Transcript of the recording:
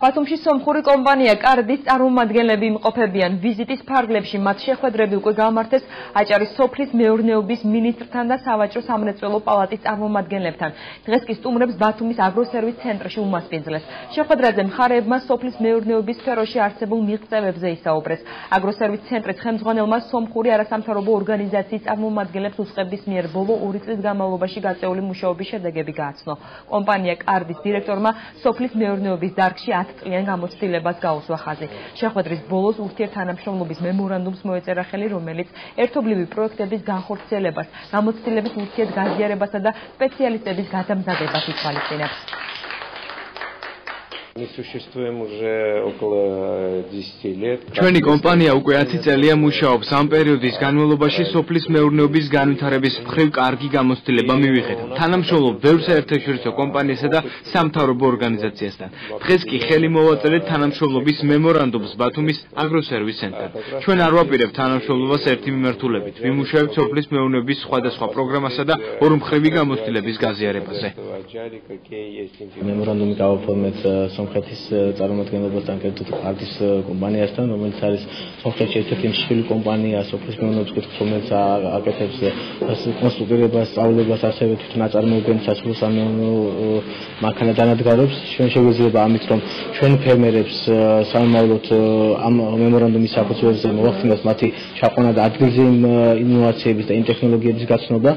ბათუმში სომხური კომპანია კარდის წარმომადგენლები იმყოფებიან ვიზიტის ფარგლებში მათ შეხვედრები უკვე გამართეს აჭარის სოფლის მეურნეობის მინისტრთან და სავაჭრო სამრეწველო პალატის წარმომადგენლებთან. დღეს კი სტუმრებს ბათუმის აგროსერვის ცენტრში უმასპინძლეს. შეხვედრაზე მხარეებმა სოფლის მეურნეობის სფეროში არსებულ მიღწევებზე ისაუბრეს. აგროსერვის ცენტრის ხელმძღვანელმა სომხური არასამთავრობო ორგანიზაციის წარმომადგენლებს უწყების მიერ ბოლო 2 წლის განმავლობაში გაწეული მუშაობის შედეგები გააცნო. კომპანია კარდის დირექტორმა სოფლის მეურნეობის დარგში 10 წლიან გამოცდილებას გაუსვა ხაზი. შეხვედრის ბოლოს ურთიერთთანამშრომლობის მემორანდუმს მოეწერა ხელი, რომელიც ერთობლივი პროექტების განხორციელებას, გამოცდილების ურთიერთგაზიარებასა და სპეციალისტების გადამზადებას ითვალისწინებს. Мы существуем уже около 10 лет. ჩვენი კომპანია უკვე 10 წელია მუშაობს. ამ პერიოდის განმავლობაში სოფლის მეურნეობის განვითარების მხრივ კარგი გამოცდილება მივიღეთ. თანამშრომლობ ბევრ საერთაშორისო კომპანიასა და სამთავრობო ორგანიზაციასთან. დღეს კი ხელი მოვაწერეთ თანამშრომლობის მემორანდუმს ბათუმის აგროსერვის ცენტრთან. ჩვენ არ ვაპირებთ თანამშრომლობას ერთი მიმართულებით. ვიმუშავებთ სოფლის მეურნეობის სხვადასხვა პროგრამასა და ორმხრივი გამოცდილების გაზიარებაზე. მემორანდუმი გავაფორმეთ სომხეთის წარმომადგენლებასთან კერძოდ კარდის კომპანიასთან, რომელიც არის სომხეთში ერთ-ერთი მსხვილი კომპანია სოფლის მეურნეობის კუთხით, რომელიც აკეთებს კონსტრუქციებას, სწავლებას, ასევე თვითონ აწარმოებენ სასოფლო-სამეურნეო მანქანა-დანადგარებს. ჩვენ შეგვიძლია ამით, რომ ჩვენ ფერმერებს სამომავლოდ ამ მემორანდუმის საფუძველზე მოვახდინოთ მათი ჩაყვანა და ადგილზე იმ ინოვაციების და იმ ტექნოლოგიების გაცნობა.